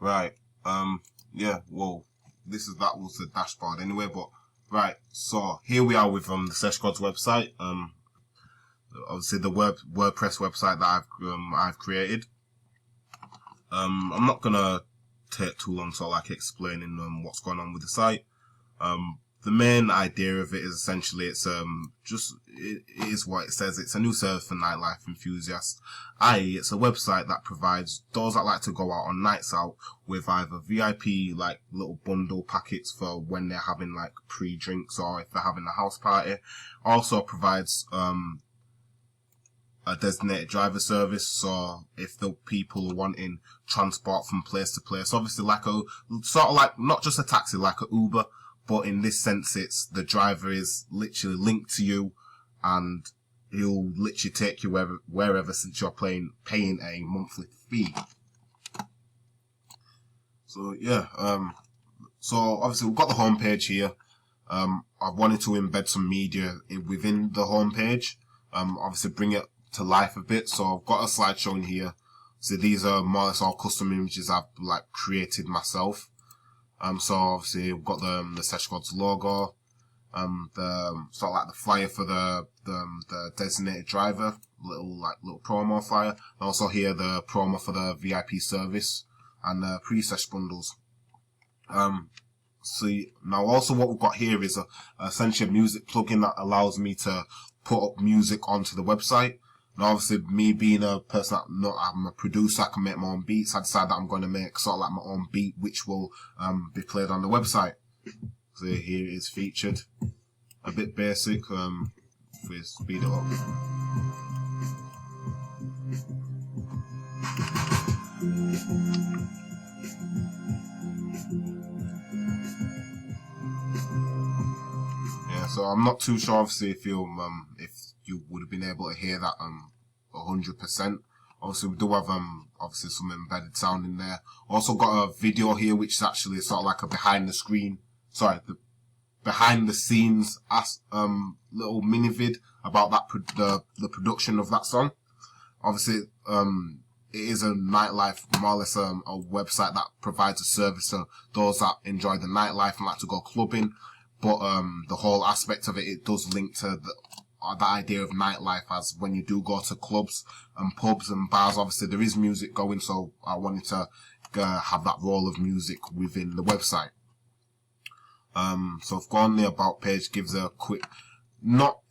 Right. Yeah. Well, that was the dashboard anyway. But right. So here we are with the Sesh Gods website. Obviously the WordPress website that I've created. I'm not gonna take too long to explaining what's going on with the site. The main idea of it is essentially it is what it says. It's a new service for nightlife enthusiasts. I.e., it's a website that provides those that like to go out on nights out with either VIP little bundle packets for when they're having pre-drinks or if they're having a house party. Also provides a designated driver service, so if the people are wanting transport from place to place, obviously not just a taxi, like a Uber, but in this sense it's the driver is literally linked to you and he'll literally take you wherever since you're paying a monthly fee. So yeah, so obviously we've got the homepage here. I've wanted to embed some media within the homepage, obviously bring it to life a bit. So I've got a slide showing here. So these are more or less all custom images I've created myself. So obviously we've got the Sesh Gods logo, the the flyer for the designated driver, little promo flyer, and also here the promo for the VIP service and the pre-sesh bundles. So now also what we've got here is essentially a music plugin that allows me to put up music onto the website. And obviously, me being a person I'm a producer, I can make my own beats. I decided that I'm going to make my own beat, which will be played on the website. So here it is featured. A bit basic. If we speed it up. Yeah, so I'm not too sure, obviously, if you would have been able to hear that 100%. Obviously, we do have obviously some embedded sound in there. Also got a video here, which is actually a behind the scenes little mini vid about the production of that song. Obviously, it is a nightlife, more or less a website that provides a service to those that enjoy the nightlife and like to go clubbing. But the whole aspect of it does link to the idea of nightlife, as when you do go to clubs and pubs and bars, obviously there is music going, so I wanted to have that role of music within the website. So if go on the about page, gives a quick,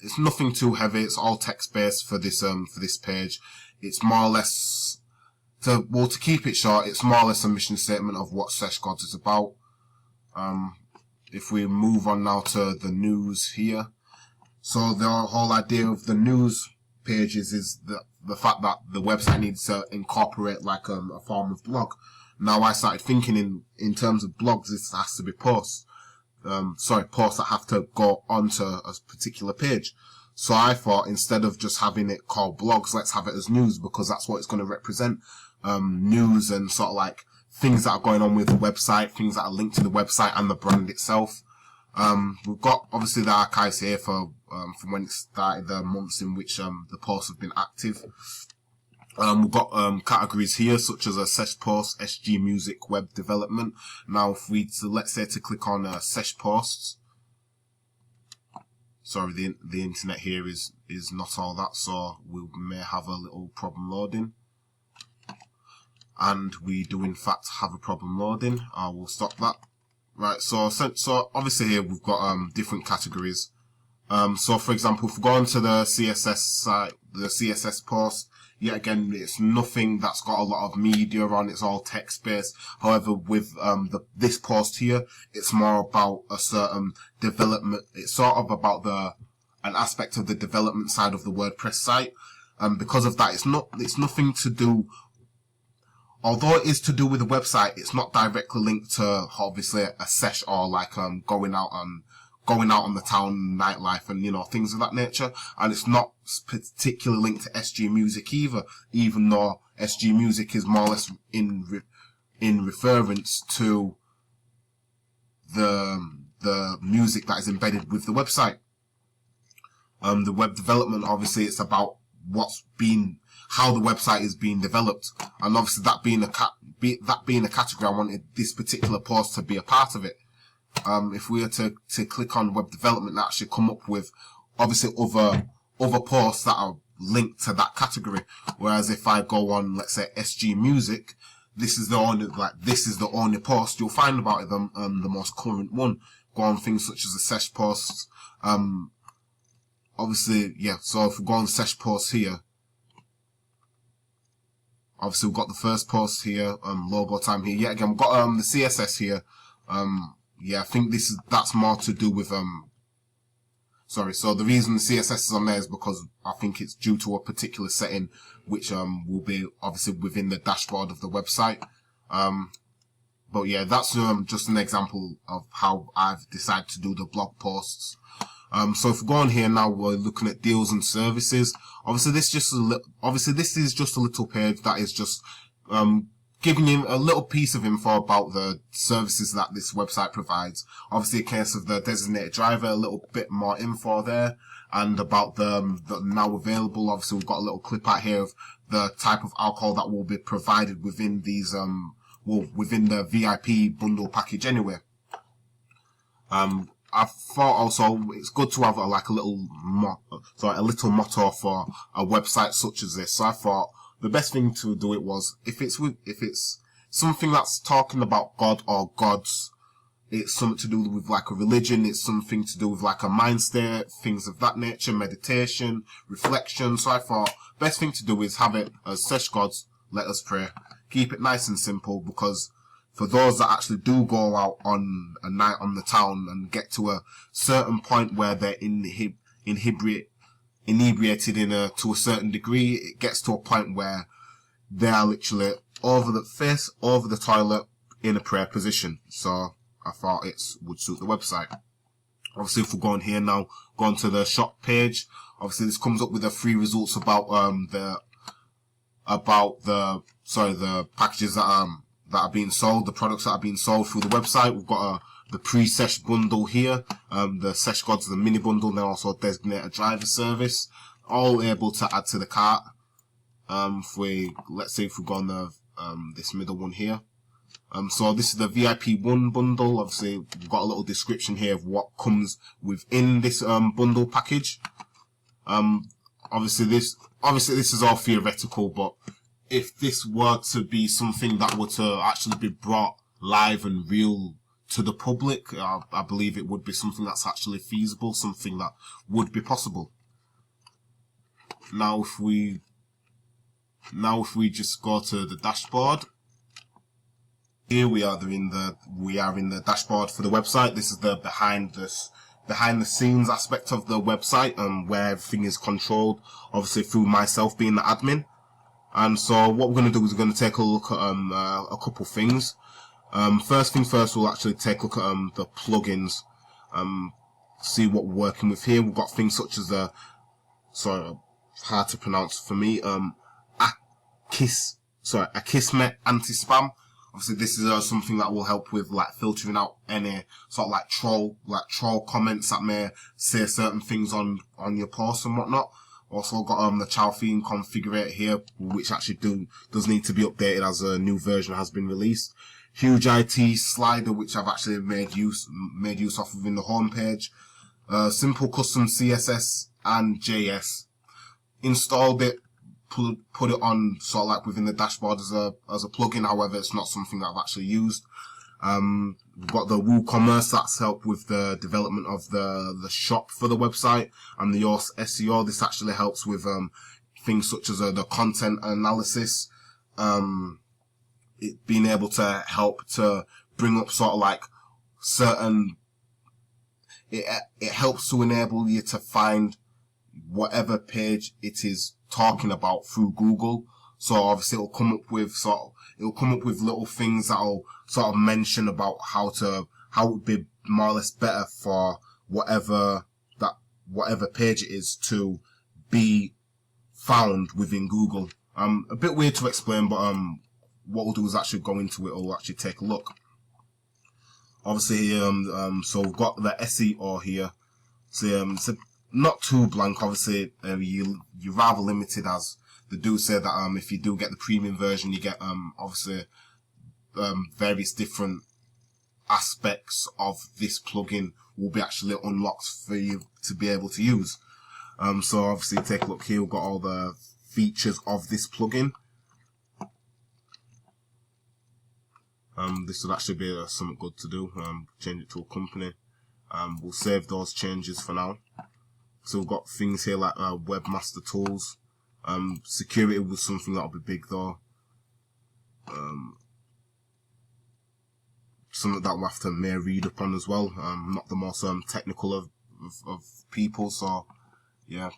it's nothing too heavy, it's all text based for this page. It's more or less, to keep it short, it's more or less a mission statement of what Sesh Gods is about. If we move on now to the news here. So the whole idea of the news pages is the fact that the website needs to incorporate a form of blog. Now I started thinking in terms of blogs, this has to be posts. Posts that have to go onto a particular page. So I thought, instead of just having it called blogs, let's have it as news, because that's what it's going to represent. News and things that are going on with the website, things that are linked to the website and the brand itself. We've got obviously the archives here from when it started, the months in which the posts have been active. We've got categories here such as a Sesh post, SG music, web development. Now if let's say to click on Sesh posts, sorry, the internet here is not all that, so we may have a little problem loading. And we do in fact have a problem loading. I will stop that. Right, so obviously here we've got different categories. So for example, if we go onto the CSS site, the CSS post, yet again, it's nothing that's got a lot of media on, it's all text based. However, with this post here, it's more about a certain development. It's sort of about an aspect of the development side of the WordPress site. Because of that, it's nothing to do, although it is to do with the website, it's not directly linked to obviously a sesh or going out on the town nightlife and things of that nature. And it's not particularly linked to SG Music either, even though SG Music is more or less in reference to the music that is embedded with the website. The web development, obviously, it's about what's been how the website is being developed. And obviously that being a category, I wanted this particular post to be a part of it. If we were to click on web development, that should come up with obviously other posts that are linked to that category. Whereas if I go on, let's say SG Music, this is the only post you'll find about them, the most current one. Go on things such as the sesh posts. Obviously, yeah, so if we go on sesh posts here, obviously we've got the first post here, logo time here. Yeah, again, we've got the CSS here. Yeah, I think that's more to do with sorry, so the reason the CSS is on there is because I think it's due to a particular setting which will be obviously within the dashboard of the website. But yeah, that's just an example of how I've decided to do the blog posts. So if we go on here now, we're looking at deals and services. Obviously this is just a little page that is just giving you a little piece of info about the services that this website provides. Obviously, a case of the designated driver, a little bit more info there, and about the now available. Obviously, we've got a little clip out here of the type of alcohol that will be provided within these within the VIP bundle package anyway. I thought also it's good to have a little motto for a website such as this. So I thought the best thing to do it was if it's something that's talking about God or gods, it's something to do with like a religion, it's something to do with like a mind state, things of that nature, meditation, reflection. So I thought best thing to do is have it as Sesh Gods, Let Us Pray. Keep it nice and simple, because for those that actually do go out on a night on the town and get to a certain point where they're inebriated to a certain degree, it gets to a point where they are literally over the toilet in a prayer position. So I thought it would suit the website. Obviously, if we go on here now, go on to the shop page. Obviously, this comes up with the free results about the packages that are being sold, the products that are being sold through the website. We've got the pre-sesh bundle here, the Sesh Gods, the mini bundle, then also designated driver service, all able to add to the cart. Let's say if we go on this middle one here. So this is the VIP 1 bundle. Obviously, we've got a little description here of what comes within this bundle package. Obviously this is all theoretical, but if this were to be something that were to actually be brought live and real to the public, I believe it would be something that's actually feasible, something that would be possible. Now if we just go to the dashboard, here we are in the dashboard for the website. This is the behind the scenes aspect of the website, where everything is controlled, obviously through myself being the admin. And so what we're going to do is we're going to take a look at a couple things. First thing first, we'll actually take a look at the plugins, see what we're working with here. We've got things such as hard to pronounce for me, Akismet anti-spam. Obviously, this is something that will help with like filtering out any sort of like troll comments that may say certain things on your posts and whatnot. Also got the child theme configurator here, which actually does need to be updated as a new version has been released. Huge IT slider, which I've actually made use of within the homepage. Simple custom CSS and JS. Installed it, put it on sort of like within the dashboard as a plugin. However, it's not something that I've actually used. We've got the WooCommerce, that's helped with the development of the shop for the website, and the Yoast SEO. This actually helps with things such as the content analysis, it being able to help to bring up sort of like certain, it helps to enable you to find whatever page it is talking about through Google. So obviously it'll come up with little things that'll sort of mention about how it would be more or less better for whatever page it is to be found within Google. A bit weird to explain, but what we'll do is actually go into it, or we'll actually take a look. Obviously, so we've got the SEO here. So it's not too blank. Obviously, you're rather limited as they do say that if you do get the premium version, you get obviously various different aspects of this plugin will be actually unlocked for you to be able to use. So obviously take a look here, we've got all the features of this plugin. This would actually be something good to do, change it to a company. We'll save those changes for now. So we've got things here like webmaster tools. Security was something that'll be big though. Something that we'll have to may read up on as well. Not the most technical of people, so yeah.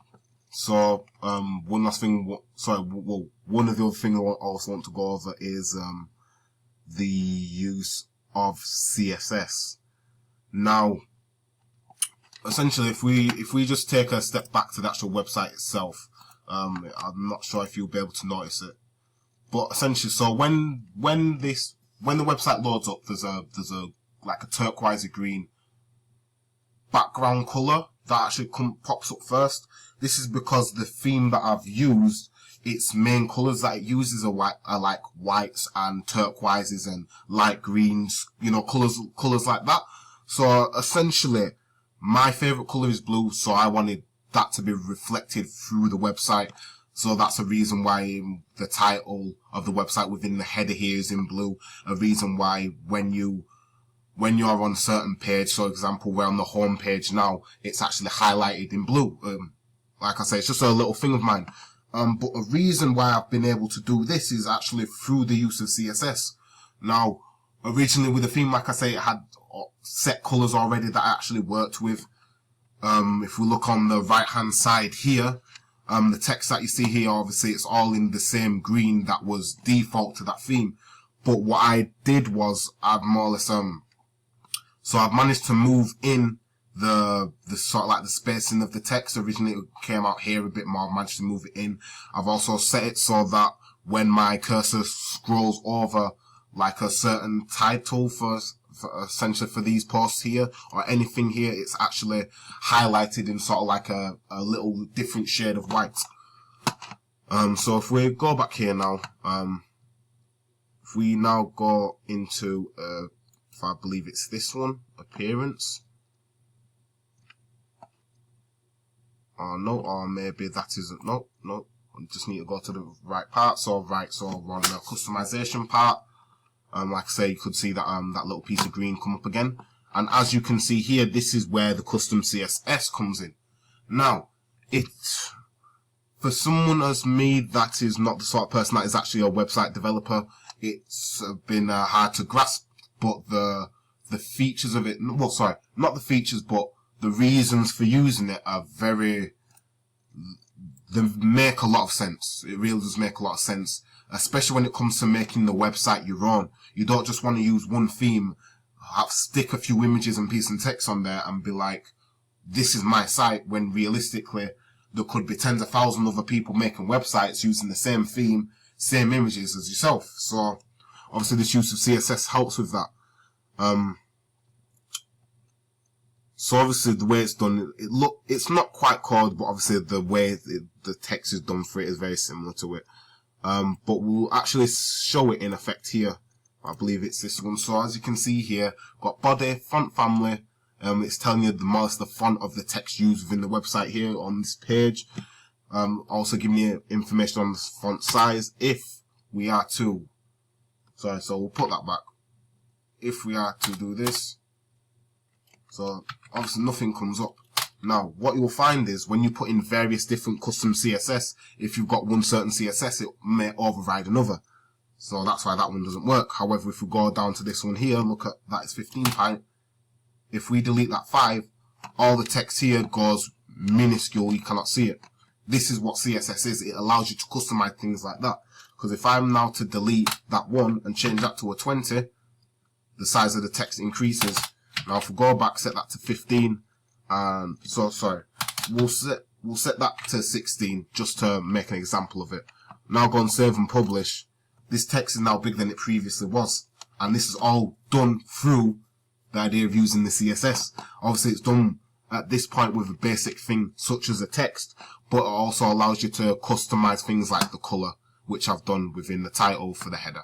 So one last thing, one of the other things I also want to go over is the use of CSS. Now, essentially, if we just take a step back to the actual website itself, I'm not sure if you'll be able to notice it, but essentially, so when the website loads up, there's a like a turquoise green background color that actually pops up first. This is because the theme that I've used, its main colors that it uses are like whites and turquoises and light greens, you know, colors like that. So essentially, my favorite color is blue, so I wanted that to be reflected through the website. So that's a reason why the title of the website within the header here is in blue. A reason why when you're on a certain page, so for example, we're on the home page now, it's actually highlighted in blue. Like I say, it's just a little thing of mine. But a reason why I've been able to do this is actually through the use of CSS. Now, originally with the theme, like I say, it had set colors already that I actually worked with. If we look on the right hand side here, the text that you see here, obviously it's all in the same green that was default to that theme. But what I did was I've more or less, so I've managed to move in the sort of like the spacing of the text. Originally it came out here a bit more, I've managed to move it in. I've also set it so that when my cursor scrolls over like a certain title for essentially for these posts here or anything here, it's actually highlighted in sort of like a little different shade of white. So if we go back here now, if we now go into if I believe it's this one, appearance, or no, or maybe that isn't, no, I just need to go to the right part. So we're on the customization part. Like I say, you could see that that little piece of green come up again. And as you can see here, this is where the custom CSS comes in. Now, for someone as me that is not the sort of person that is actually a website developer, it's been hard to grasp, but the features of it, well, sorry, not the features, but the reasons for using it are they make a lot of sense. It really does make a lot of sense, especially when it comes to making the website your own. You don't just want to use one theme, stick a few images and piece of text on there and be like, this is my site, when realistically there could be tens of thousands of other people making websites using the same theme, same images as yourself. So obviously this use of CSS helps with that. So obviously the way it's done, it's not quite code, but obviously the way the text is done for it is very similar to it. But we'll actually show it in effect here. I believe it's this one. So as you can see here, got body, font family. It's telling you the font of the text used within the website here on this page. Also giving you information on the font size. If we are to, so we'll put that back. If we are to do this, so obviously nothing comes up. Now, what you'll find is when you put in various different custom CSS, if you've got one certain CSS, it may override another. So that's why that one doesn't work. However, if we go down to this one here, look at that is 15 pint. If we delete that 5, all the text here goes minuscule, you cannot see it. This is what CSS is. It allows you to customize things like that. Because if I'm now to delete that 1 and change that to a 20, the size of the text increases. Now if we go back, set that to 15, and we'll set that to 16 just to make an example of it. Now go and save and publish. This text is now bigger than it previously was, and this is all done through the idea of using the CSS. Obviously it's done at this point with a basic thing such as a text, but it also allows you to customize things like the color, which I've done within the title for the header.